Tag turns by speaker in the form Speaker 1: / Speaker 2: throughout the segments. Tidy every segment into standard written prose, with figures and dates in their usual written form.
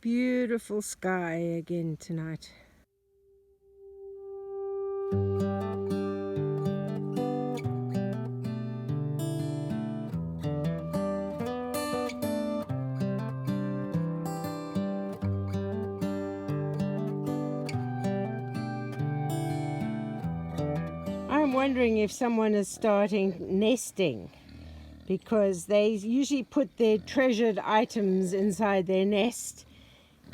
Speaker 1: Beautiful sky again tonight. I'm wondering if someone is starting nesting, because they usually put their treasured items inside their nest,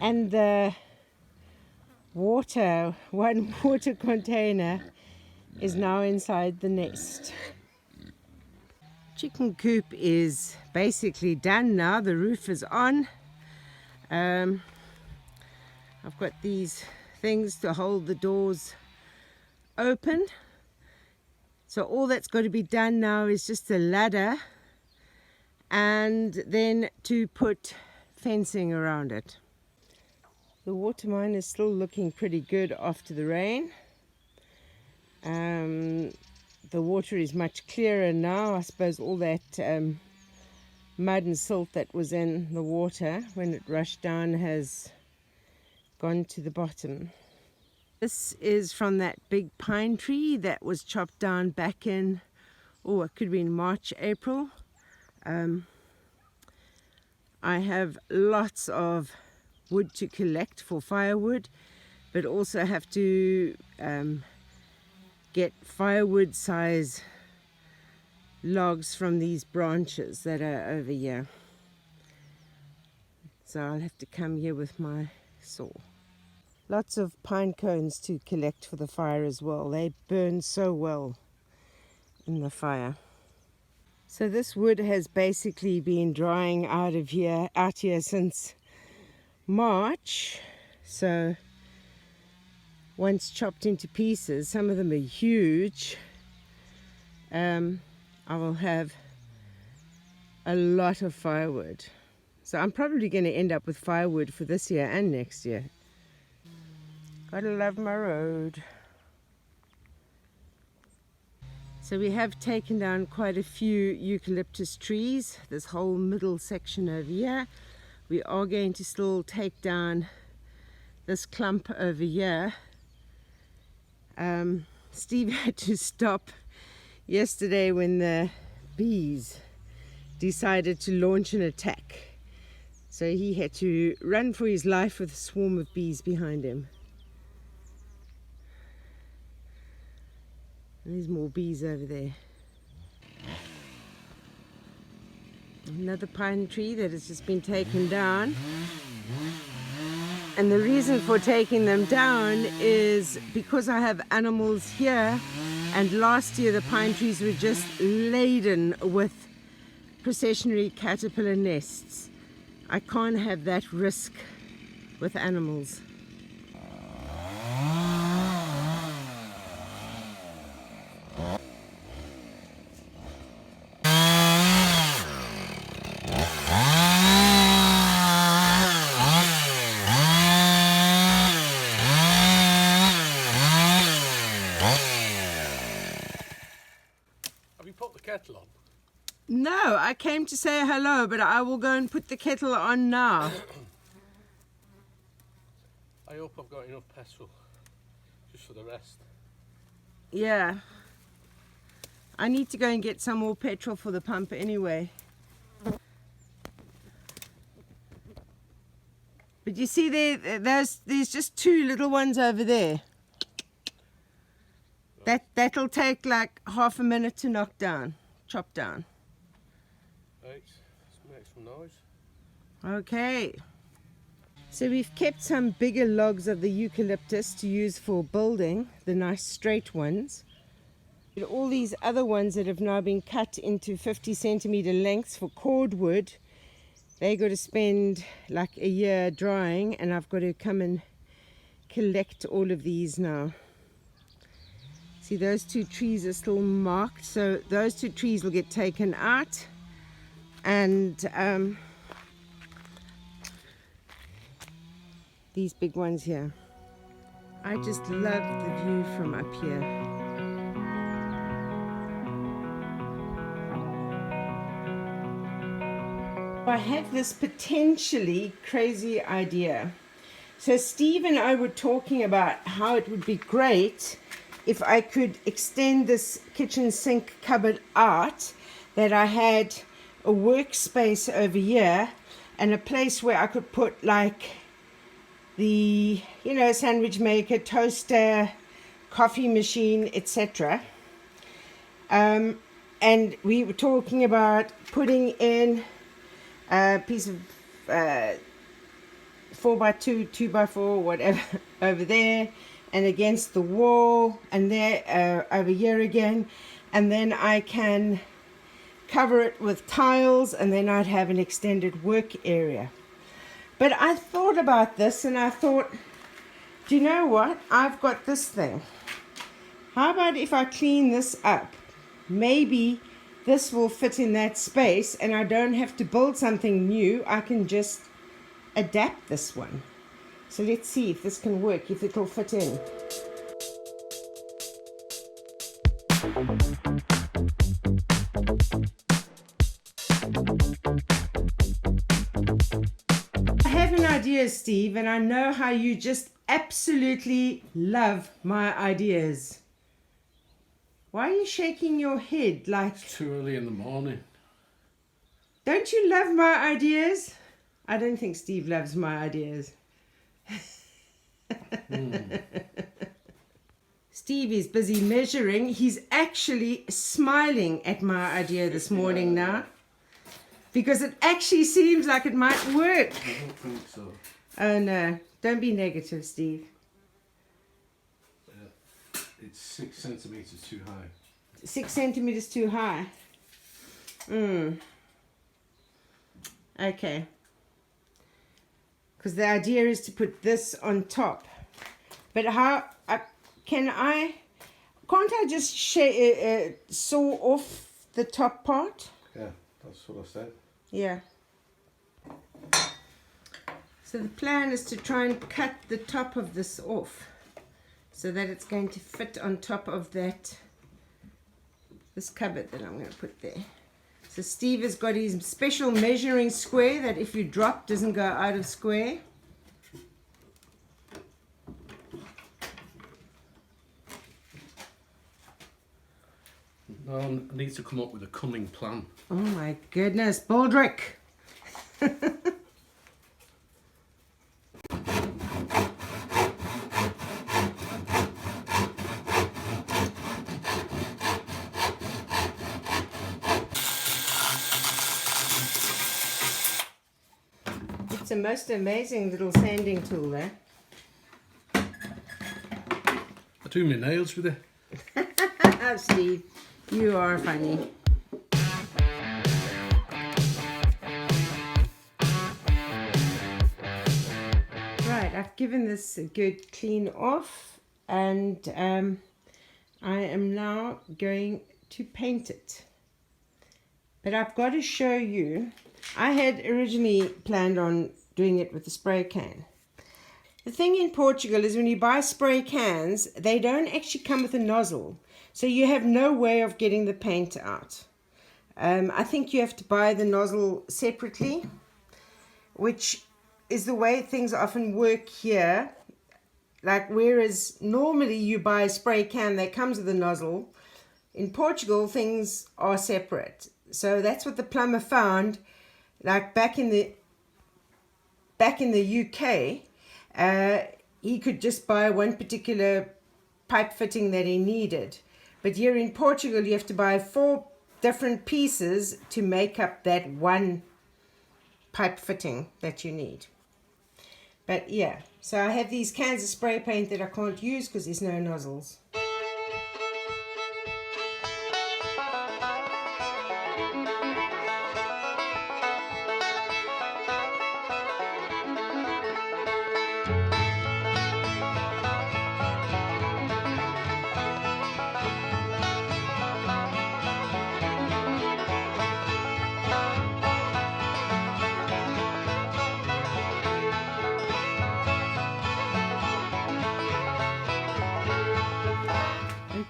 Speaker 1: and the one water container is now inside the nest. Chicken coop is basically done now. The roof is on. I've got these things to hold the doors open. So all that's got to be done now is just a ladder, and then to put fencing around it. The water mine is still looking pretty good after the rain. The water is much clearer now. I suppose all that mud and silt that was in the water when it rushed down has gone to the bottom. This is from that big pine tree that was chopped down back in, it could be in March, April. I have lots of wood to collect for firewood, but also have to get firewood size logs from these branches that are over here. So I'll have to come here with my saw. Lots of pine cones to collect for the fire as well. They burn so well in the fire. So this wood has basically been drying out here since March. So once chopped into pieces, some of them are huge, I will have a lot of firewood. So I'm probably going to end up with firewood for this year and next year. Gotta love my road. So we have taken down quite a few eucalyptus trees, this whole middle section over here. We are going to still take down this clump over here. Steve had to stop yesterday when the bees decided to launch an attack. So he had to run for his life with a swarm of bees behind him. And there's more bees over there. Another pine tree that has just been taken down. And the reason for taking them down is because I have animals here, and last year the pine trees were just laden with processionary caterpillar nests. I can't have that risk with animals.
Speaker 2: Put the kettle on?
Speaker 1: No, I came to say hello, but I will go and put the kettle on now.
Speaker 2: I hope I've got enough petrol just for the rest.
Speaker 1: Yeah. I need to go and get some more petrol for the pump anyway. But you see there's just two little ones over there. That'll take like half a minute to knock down, chop down.
Speaker 2: Right, let's make some noise.
Speaker 1: Okay. So we've kept some bigger logs of the eucalyptus to use for building, the nice straight ones. But all these other ones that have now been cut into 50 centimeter lengths for cordwood, they got to spend like a year drying, and I've got to come and collect all of these now. See, those two trees are still marked, so those two trees will get taken out, and these big ones here. I just love the view from up here. I have this potentially crazy idea. So Steve and I were talking about how it would be great if I could extend this kitchen sink cupboard out, that I had a workspace over here and a place where I could put like the, sandwich maker, toaster, coffee machine, etc. And we were talking about putting in a piece of 4x2, 2x4, whatever, over there, and against the wall, and there over here again, and then I can cover it with tiles, and then I'd have an extended work area. But I thought about this, and I thought, do you know what? I've got this thing. How about if I clean this up? Maybe this will fit in that space, and I don't have to build something new. I can just adapt this one. So let's see if this can work, if it'll fit in. I have an idea, Steve, and I know how you just absolutely love my ideas. Why are you shaking your head like...
Speaker 2: It's too early in the morning.
Speaker 1: Don't you love my ideas? I don't think Steve loves my ideas. Steve is busy measuring. He's actually smiling at my idea this morning now, because it actually seems like it might work.
Speaker 2: I don't think so.
Speaker 1: Oh no, don't be negative, Steve.
Speaker 2: It's 6 centimetres too high.
Speaker 1: 6 centimeters too high. Okay. Because the idea is to put this on top. But can't I just saw off the top part?
Speaker 2: Yeah, that's what I said.
Speaker 1: Yeah. So the plan is to try and cut the top of this off, so that it's going to fit on top of this cupboard that I'm going to put there. So Steve has got his special measuring square that if you drop doesn't go out of square.
Speaker 2: No, I need to come up with a cunning plan.
Speaker 1: Oh my goodness, Baldrick! It's a most amazing little sanding tool there.
Speaker 2: I do my nails with it.
Speaker 1: Steve, you are funny. Right, I've given this a good clean off, and I am now going to paint it. But I've got to show you, I had originally planned on doing it with a spray can. The thing in Portugal is when you buy spray cans, they don't actually come with a nozzle. So you have no way of getting the paint out. I think you have to buy the nozzle separately, which is the way things often work here. Like, whereas normally you buy a spray can that comes with a nozzle, in Portugal things are separate. So that's what the plumber found, like back in the UK. He could just buy one particular pipe fitting that he needed. But here in Portugal, you have to buy 4 different pieces to make up that one pipe fitting that you need. But yeah, so I have these cans of spray paint that I can't use because there's no nozzles.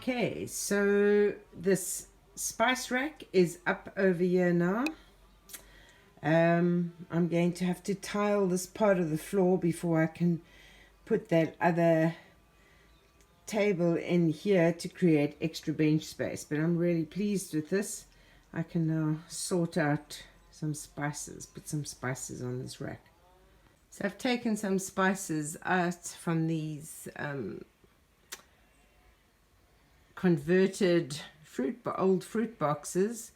Speaker 1: Okay, so this spice rack is up over here now. I'm going to have to tile this part of the floor before I can put that other table in here to create extra bench space. But I'm really pleased with this. I can now sort out some spices, put some spices on this rack. So I've taken some spices out from these converted old fruit boxes,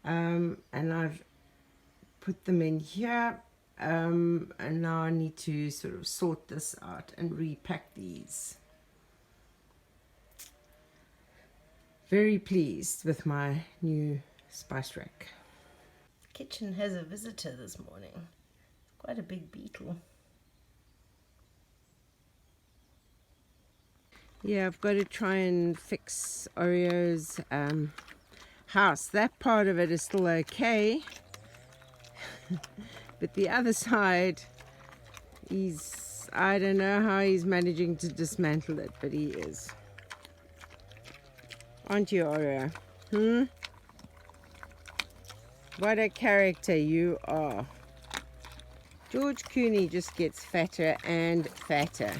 Speaker 1: and I've put them in here, and now I need to sort of sort this out and repack these. Very pleased with my new spice rack. The kitchen has a visitor this morning. Quite a big beetle. Yeah, I've got to try and fix Oreo's house. That part of it is still okay. But the other side, I don't know how he's managing to dismantle it, but he is. Aren't you, Oreo? What a character you are. George Cooney just gets fatter and fatter.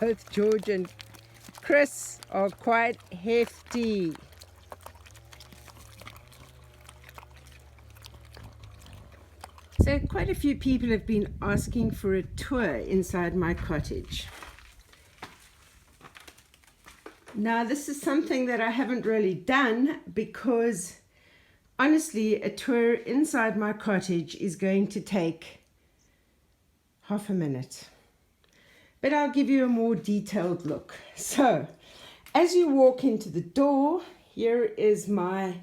Speaker 1: Both George and Chris are quite hefty. So quite a few people have been asking for a tour inside my cottage. Now this is something that I haven't really done because honestly a tour inside my cottage is going to take half a minute. But I'll give you a more detailed look. So as you walk into the door, here is my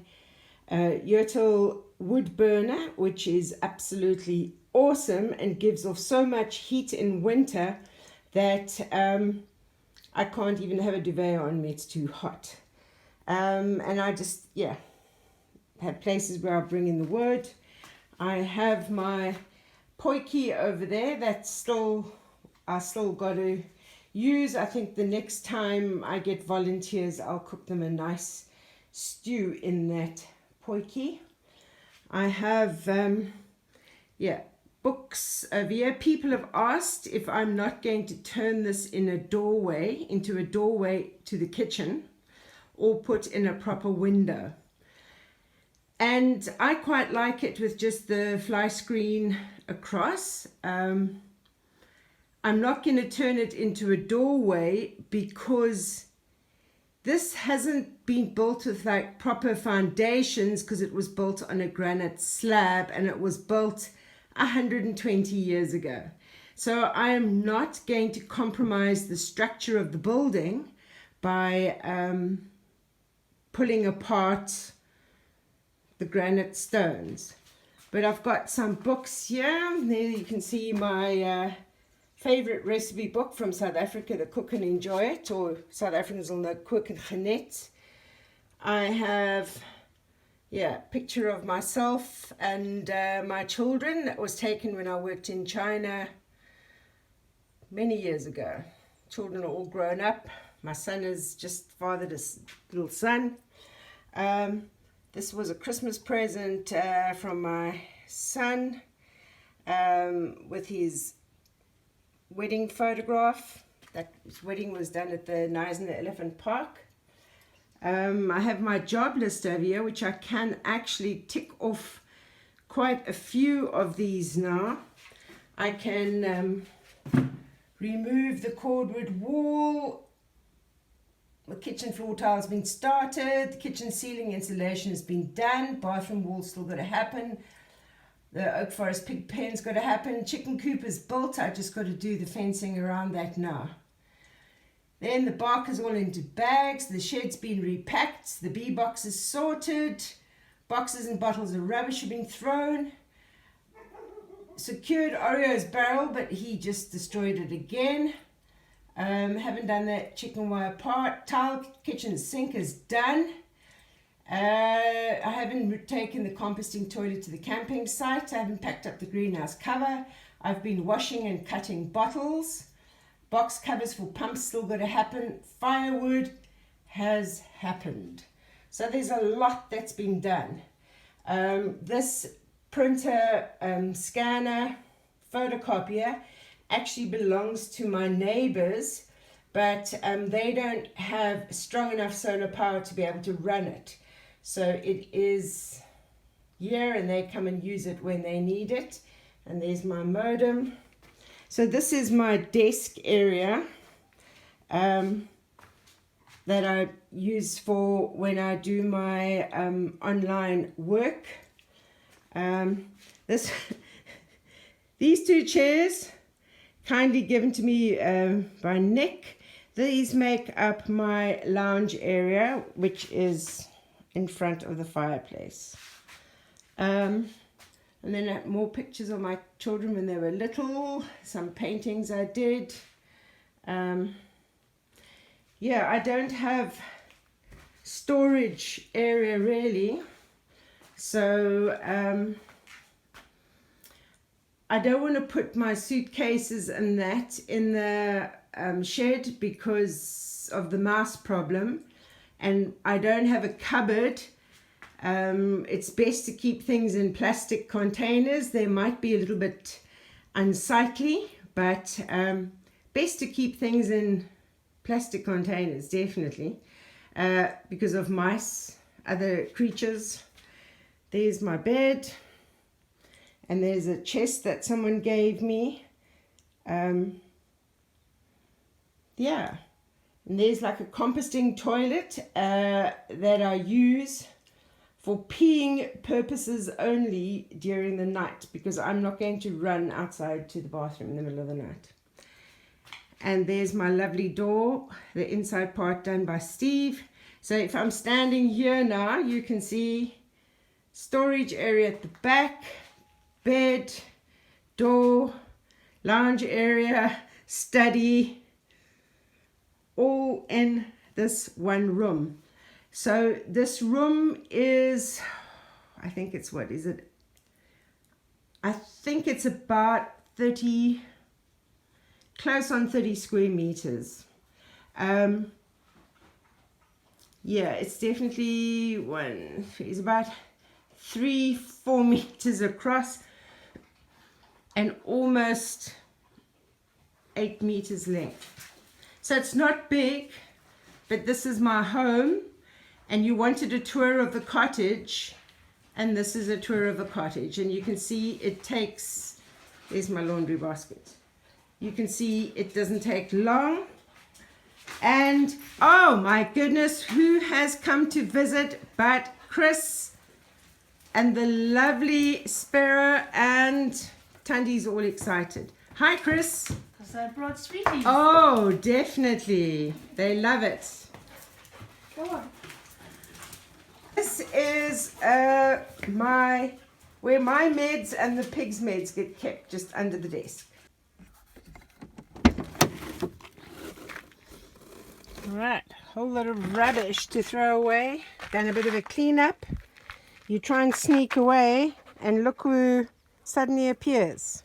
Speaker 1: Yurtle wood burner, which is absolutely awesome and gives off so much heat in winter that I can't even have a duvet on me, it's too hot. And I just, have places where I bring in the wood. I have my poikie over there that's I still got to use. I think the next time I get volunteers, I'll cook them a nice stew in that poikie. I have, books over here. People have asked if I'm not going to turn this into a doorway to the kitchen, or put in a proper window. And I quite like it with just the fly screen across. I'm not going to turn it into a doorway because this hasn't been built with like proper foundations, because it was built on a granite slab and it was built 120 years ago. So I am not going to compromise the structure of the building by pulling apart the granite stones. But I've got some books here. There you can see my favorite recipe book from South Africa, The Cook and Enjoy It, or South Africans will know Cook and Granite. I have picture of myself and my children that was taken when I worked in China many years ago. Children are all grown up. My son has just fathered a little son. This was a Christmas present from my son with his wedding photograph. That wedding was done at the Knysna Elephant Park. I have my job list over here, which I can actually tick off quite a few of these now. I can remove the cordwood wall. The kitchen floor tile has been started. The kitchen ceiling insulation has been done. Bathroom wall's still got to happen. The oak forest pig pen's got to happen. Chicken coop is built. I just got to do the fencing around that now. Then the bark is all into bags. The shed's been repacked. The bee box is sorted. Boxes and bottles of rubbish have been thrown. Secured Oreo's barrel, but he just destroyed it again. Haven't done that chicken wire part. Tile kitchen sink is done. I haven't taken the composting toilet to the camping site. I haven't packed up the greenhouse cover. I've been washing and cutting bottles. Box covers for pumps still got to happen. Firewood has happened. So there's a lot that's been done. This printer, scanner, photocopier actually belongs to my neighbors, but they don't have strong enough solar power to be able to run it. So it is here and they come and use it when they need it. And there's my modem. So this is my desk area that I use for when I do my online work. These two chairs, kindly given to me by Nick. These make up my lounge area, which is in front of the fireplace. And then more pictures of my children when they were little, some paintings I did. Yeah, I don't have storage area really, so I don't want to put my suitcases and that in the shed because of the mouse problem, and I don't have a cupboard. It's best to keep things in plastic containers. They might be a little bit unsightly, but best to keep things in plastic containers, definitely, because of mice, other creatures. There's my bed, and there's a chest that someone gave me. Yeah, and there's like a composting toilet that I use for peeing purposes only during the night, because I'm not going to run outside to the bathroom in the middle of the night. And there's my lovely door, the inside part done by Steve. So if I'm standing here now, you can see storage area at the back, bed, door, lounge area, study, all in this one room. So this room is, I think it's, what is it? I think it's about 30, close on 30 square meters. Yeah, it's definitely it's about 3-4 meters across and almost 8 meters length. So it's not big, but this is my home, and you wanted a tour of the cottage, and this is a tour of the cottage, and you can see it takes, there's my laundry basket. You can see it doesn't take long. And oh my goodness, who has come to visit but Chris and the lovely Sparrow, and Tandy's all excited. Hi Chris.
Speaker 3: Because I brought sweeties.
Speaker 1: Oh, definitely. They love it.
Speaker 3: Come on.
Speaker 1: This is where my meds and the pig's meds get kept, just under the desk. Right, whole lot of rubbish to throw away. Done a bit of a cleanup. You try and sneak away, and look who suddenly appears.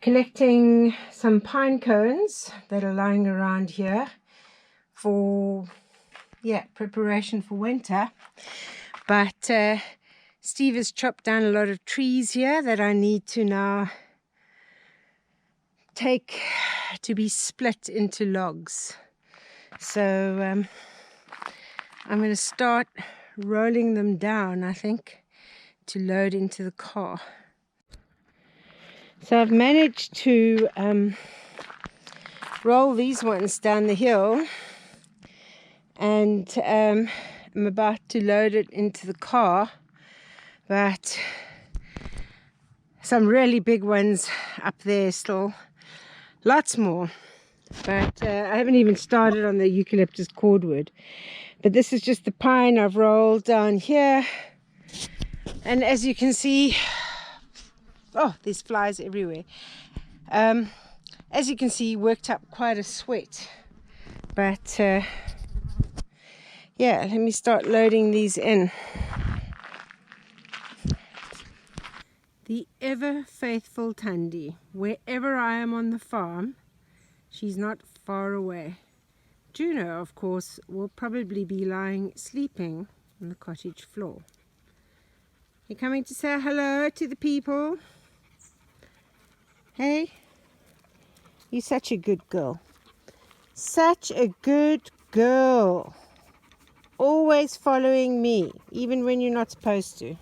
Speaker 1: Collecting some pine cones that are lying around here for, yeah, preparation for winter. But Steve has chopped down a lot of trees here that I need to now take to be split into logs. So I'm going to start rolling them down, I think, to load into the car. So I've managed to roll these ones down the hill, and I'm about to load it into the car, but some really big ones up there still. Lots more, but I haven't even started on the eucalyptus cordwood. But this is just the pine I've rolled down here, and as you can see, oh, there's flies everywhere. As you can see, worked up quite a sweat. But yeah, let me start loading these in. The ever faithful Tandy. Wherever I am on the farm, she's not far away. Juno, of course, will probably be sleeping on the cottage floor. You coming to say hello to the people? Hey? You're such a good girl. Such a good girl. Always following me, even when you're not supposed to.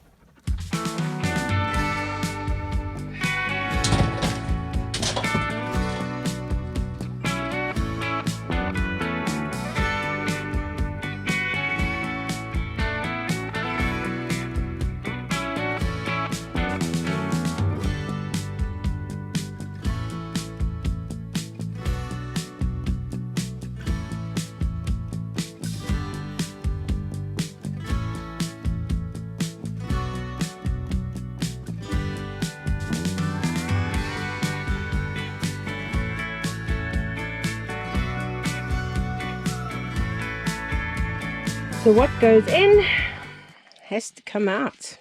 Speaker 1: So what goes in has to come out.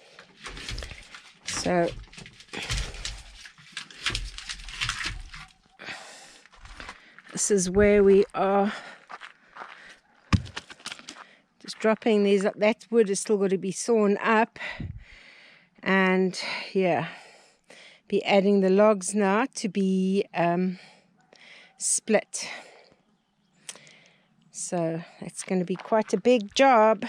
Speaker 1: So this is where we are just dropping these up. That wood is still got to be sawn up, and yeah, be adding the logs now to be split. So that's going to be quite a big job.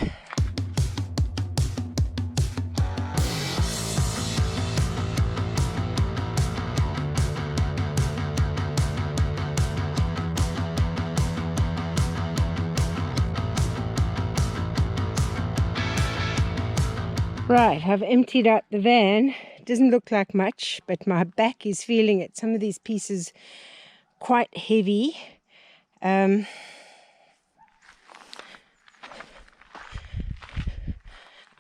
Speaker 1: Right, I've emptied out the van. It doesn't look like much, but my back is feeling it. Some of these pieces quite heavy.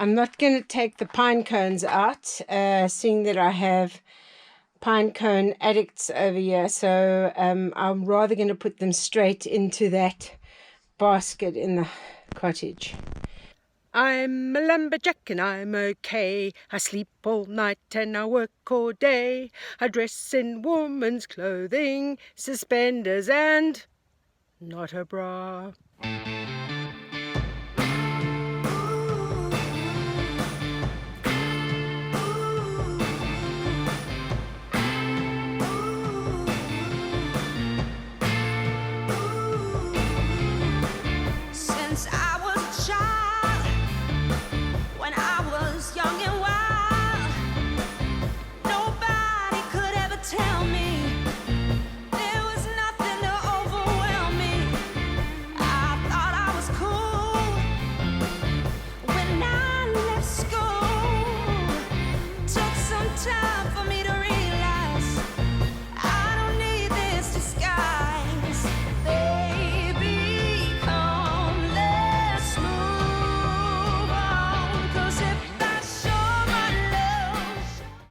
Speaker 1: I'm not going to take the pine cones out, seeing that I have pine cone addicts over here. So I'm rather going to put them straight into that basket in the cottage. I'm a lumberjack and I'm okay. I sleep all night and I work all day. I dress in woman's clothing, suspenders and not a bra.
Speaker 4: Since I was a child, when I was young and wild, nobody could ever tell me there was nothing to overwhelm me. I thought I was cool when I left school. Took some time for me